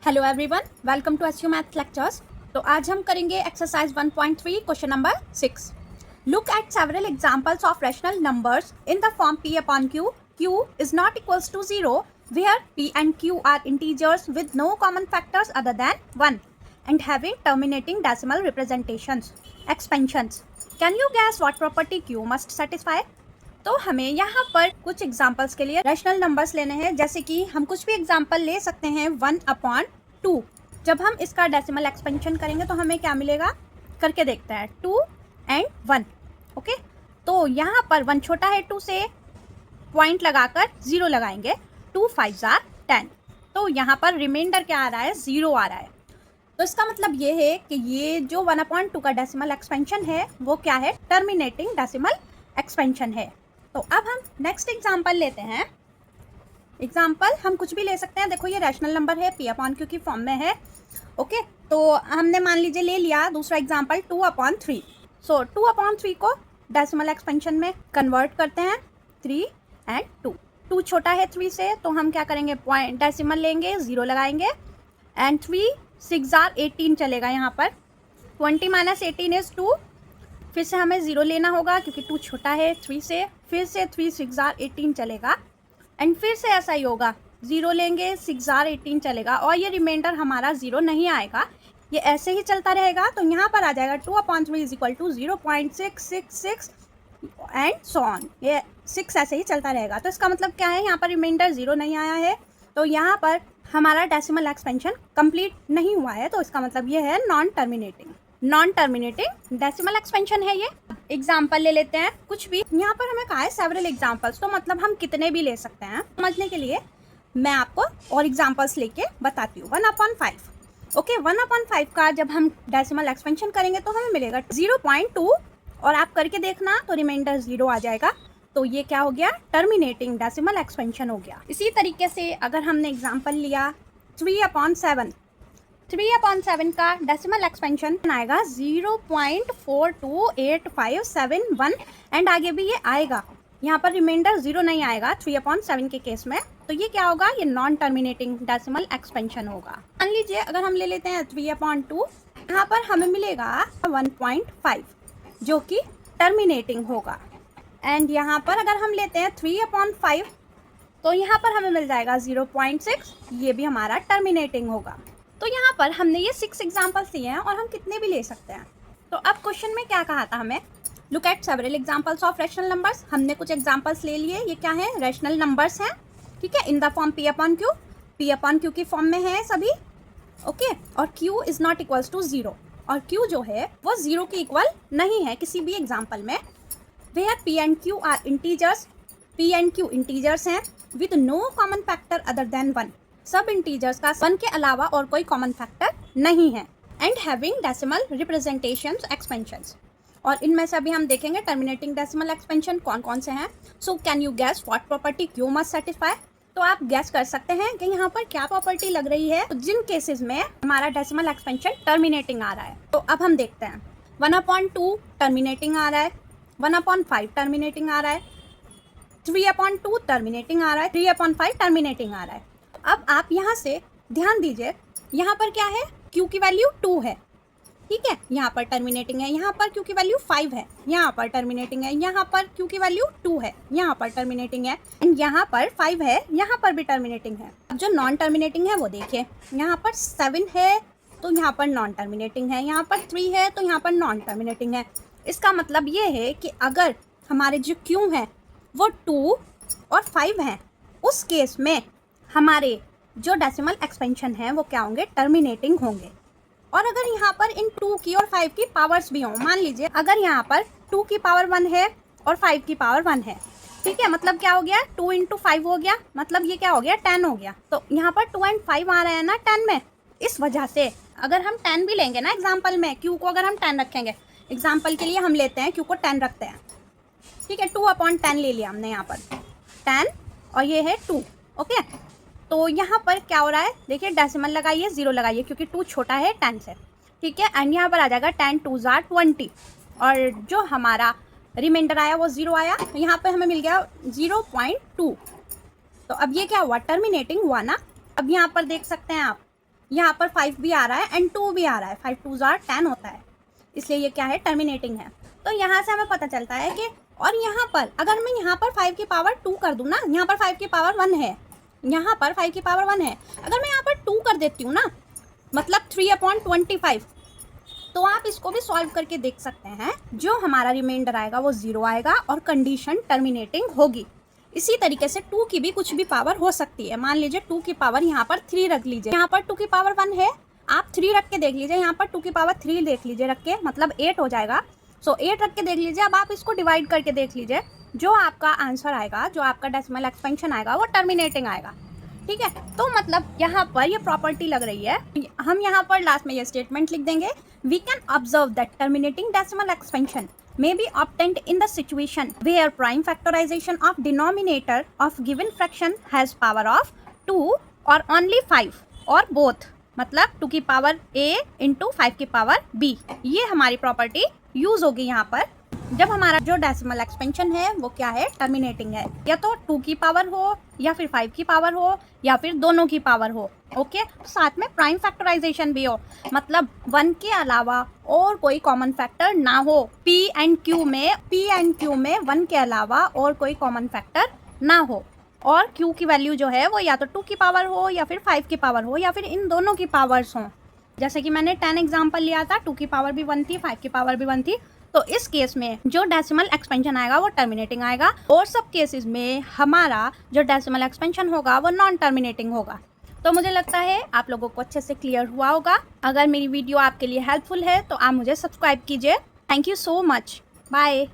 Hello everyone, welcome to SU math lectures. तो आज हम करेंगे exercise 1.3 question number 6। Look at several examples of rational numbers in the form p upon q. q is not equals to 0 where p and q are integers with no common factors other than 1 and having terminating decimal representations. Expansions. Can you guess what property q must satisfy? तो हमें यहाँ पर कुछ examples के लिए rational numbers लेने हैं, जैसे कि हम कुछ भी एग्जाम्पल ले सकते हैं 1/2। जब हम इसका डेसिमल एक्सपेंशन करेंगे तो हमें क्या मिलेगा, करके देखते हैं 2 and 1। ओके, तो यहाँ पर 1 छोटा है 2 से, पॉइंट लगाकर 0 लगाएंगे, 2 5 are 10। तो यहाँ पर रिमाइंडर क्या आ रहा है, 0 आ रहा है। तो इसका मतलब ये है कि ये जो 1/2 का डेसिमल एक्सपेंशन है वो क्या है, टर्मिनेटिंग डेसिमल एक्सपेंशन है। तो अब हम नेक्स्ट एग्जाम्पल लेते हैं। एग्जाम्पल हम कुछ भी ले सकते हैं। देखो ये रैशनल नंबर है, p/q की फॉर्म में है। ओके, तो हमने मान लीजिए ले लिया दूसरा एग्जाम्पल 2/3। सो 2/3 को डेसिमल एक्सपेंशन में कन्वर्ट करते हैं, 3 and 2। 2 छोटा है 3 से, तो हम क्या करेंगे, पॉइंट डेसिमल लेंगे, 0 लगाएंगे, एंड 3 6 are 18 चलेगा। यहाँ पर 20 - 18 is 2। फिर से हमें 0 लेना होगा क्योंकि 2 छोटा है 3 से, फिर से 3 6 are 18 चलेगा, एंड फिर से ऐसा ही होगा, 0 लेंगे, 6 are 18 चलेगा, और ये रिमाइंडर हमारा 0 नहीं आएगा, ये ऐसे ही चलता रहेगा। तो यहाँ पर आ जाएगा 2/3 is equal to 0.666 and so on. ये 6 ऐसे ही चलता रहेगा। तो इसका मतलब क्या है, यहाँ पर रिमाइंडर 0 नहीं आया है, तो यहाँ पर हमारा डेसिमल एक्सपेंशन कंप्लीट नहीं हुआ है। तो इसका मतलब ये है नॉन टर्मिनेटिंग डेसिमल एक्सपेंशन है ये। एग्जाम्पल ले लेते हैं कुछ भी। यहाँ पर हमें कहा है सेवरल एग्जाम्पल्स, तो मतलब हम कितने भी ले सकते हैं। समझने के लिए मैं आपको और एग्जाम्पल्स लेके बताती हूँ। 1/5। ओके, 1/5 का जब हम डेसिमल एक्सपेंशन करेंगे तो हमें मिलेगा 0.2, और आप करके देखना तो रिमाइंडर 0 आ जाएगा। तो ये क्या हो गया, टर्मिनेटिंग डेसिमल एक्सपेंशन हो गया। इसी तरीके से अगर हमने एग्जाम्पल लिया 3/7, 3/7 का डेसिमल एक्सपेंशन आएगा 0.428571, एंड आगे भी ये आएगा। यहाँ पर रिमाइंडर 0 नहीं आएगा 3/7 के केस में। तो ये क्या होगा, ये नॉन टर्मिनेटिंग डेसिमल एक्सपेंशन होगा। मान लीजिए अगर हम ले लेते हैं 3/2, यहाँ पर हमें मिलेगा 1.5 जो कि टर्मिनेटिंग होगा। एंड यहाँ पर अगर हम लेते हैं 3/5, तो यहाँ पर हमें मिल जाएगा 0.6, ये भी हमारा टर्मिनेटिंग होगा। तो यहाँ पर हमने ये 6 एग्जाम्पल्स दिए हैं, और हम कितने भी ले सकते हैं। तो अब क्वेश्चन में क्या कहा था हमें, look at several examples of rational numbers. हमने कुछ एग्जाम्पल्स ले लिए, ये क्या है, रैशनल नंबर्स हैं, ठीक है, इन द फॉर्म p/q। p/q की फॉर्म में है सभी। ओके, और q is not equals to 0, और q जो है वो 0 के इक्वल नहीं है किसी भी एग्जाम्पल में। Where p and q are integers, p and q integers हैं with no common factor other than 1। सब इंटीजर्स का 1 के अलावा और कोई कॉमन फैक्टर नहीं है, and having decimal representations expansions. और इनमें से अभी हम देखेंगे टर्मिनेटिंग डेसिमल एक्सपेंशन कौन कौन से हैं। So can you gas what property Q must satisfy. तो आप गैस कर सकते हैं कि यहाँ पर क्या प्रॉपर्टी लग रही है, तो जिन केसेस में हमारा डेसिमल एक्सपेंशन टर्मिनेटिंग आ रहा है। तो अब हम देखते हैं 1/2 टर्मिनेटिंग आ रहा है, 1/5 टर्मिनेटिंग आ रहा है, 3/2 टर्मिनेटिंग आ रहा है, 3/5 टर्मिनेटिंग आ रहा है। अब आप यहाँ से ध्यान दीजिए, यहाँ पर क्या है, Q की वैल्यू 2 है, ठीक है, यहाँ पर टर्मिनेटिंग है, यहाँ पर Q की वैल्यू 5 है, यहाँ पर टर्मिनेटिंग है, यहाँ पर Q की वैल्यू 2 है, यहाँ पर टर्मिनेटिंग है, एंड यहाँ पर 5 है, यहाँ पर भी टर्मिनेटिंग है। अब जो नॉन टर्मिनेटिंग है वो देखिए, यहाँ पर 7 है तो यहाँ पर नॉन टर्मिनेटिंग है, यहाँ पर 3 है तो यहाँ पर नॉन टर्मिनेटिंग है। इसका मतलब ये है कि अगर हमारे जो Q हैं वो 2 और 5 हैं, उस केस में हमारे जो डेसिमल एक्सपेंशन है वो क्या होंगे, टर्मिनेटिंग होंगे। और अगर यहाँ पर इन 2 की और 5 की पावर्स भी हों, मान लीजिए अगर यहाँ पर 2 की पावर 1 है और 5 की पावर 1 है, ठीक है, मतलब क्या हो गया, 2 × 5 हो गया, मतलब ये क्या हो गया, 10 हो गया। तो यहाँ पर 2 and 5 आ रहे हैं ना 10 में, इस वजह से अगर हम 10 भी लेंगे ना एग्जाम्पल में, Q को अगर हम 10 रखेंगे, एग्जाम्पल के लिए हम लेते हैं Q को 10 रखते हैं, ठीक है, 2/10 ले लिया हमने यहाँ पर 10, और ये है 2। ओके, तो यहाँ पर क्या हो रहा है, देखिए डेसिमल लगाइए, 0 लगाइए क्योंकि 2 छोटा है 10 से, ठीक है, एंड यहाँ पर आ जाएगा 10 2 are 20, और जो हमारा रिमाइंडर आया वो 0 आया, यहाँ पे हमें मिल गया 0.2। तो अब ये क्या हुआ, टर्मिनेटिंग हुआ ना। अब यहाँ पर देख सकते हैं आप यहाँ पर 5 भी आ रहा है एंड 2 भी आ रहा है, 5 2 जार 10 होता है, इसलिए ये क्या है, टर्मिनेटिंग है। तो यहाँ से हमें पता चलता है कि, और यहाँ पर अगर मैं यहाँ पर 5 की पावर 2 कर दूँ ना, यहाँ पर 5 की पावर 1 है, यहाँ पर 5 की पावर 1 है, अगर मैं यहाँ पर 2 कर देती हूँ ना, मतलब 3/25, तो आप इसको भी सॉल्व करके देख सकते हैं। जो हमारा रिमाइंडर आएगा वो 0 आएगा और कंडीशन टर्मिनेटिंग होगी। इसी तरीके से 2 की भी कुछ भी पावर हो सकती है। मान लीजिए 2 की पावर यहाँ पर 3 रख लीजिए, यहाँ पर 2 की पावर 1 है, आप 3 रख के देख लीजिए, यहाँ पर 2 की पावर 3 देख लीजिए रख के, मतलब 8 हो जाएगा। सो 8 रख के देख लीजिए। अब आप इसको डिवाइड करके देख लीजिए, जो आपका आंसर आएगा, जो आपका डेसिमल एक्सपेंशन आएगा वो टर्मिनेटिंग आएगा। ठीक है, तो मतलब यहाँ पर ये प्रॉपर्टी लग रही है। हम यहाँ पर लास्ट में ये स्टेटमेंट लिख देंगे, we can observe that terminating decimal expansion may be obtained in the situation where prime factorization of denominator of given fraction has power of 2 or only 5 or both, मतलब 2 की पावर a इंटू 5 की power b। ये हमारी property use होगी यहाँ पर जब हमारा जो डेसिमल एक्सपेंशन है वो क्या है, टर्मिनेटिंग है, या तो 2 की पावर हो या फिर 5 की पावर हो या फिर दोनों की पावर हो। ओके, साथ में प्राइम फैक्टराइजेशन भी हो, मतलब 1 के अलावा और कोई कॉमन फैक्टर ना हो। P एंड Q में 1 के अलावा और कोई कॉमन फैक्टर ना हो, और Q की वैल्यू जो है वो या तो 2 की पावर हो या फिर 5 की पावर हो या फिर इन दोनों की पावर्स हों। जैसे कि मैंने 10 एग्जाम्पल लिया था, 2 की पावर भी 1 थी, 5 की पावर भी 1 थी, तो इस केस में जो डेसिमल एक्सपेंशन आएगा वो टर्मिनेटिंग आएगा, और सब केसेस में हमारा जो डेसिमल एक्सपेंशन होगा वो नॉन टर्मिनेटिंग होगा। तो मुझे लगता है आप लोगों को अच्छे से क्लियर हुआ होगा। अगर मेरी वीडियो आपके लिए हेल्पफुल है तो आप मुझे सब्सक्राइब कीजिए। Thank you so much, bye.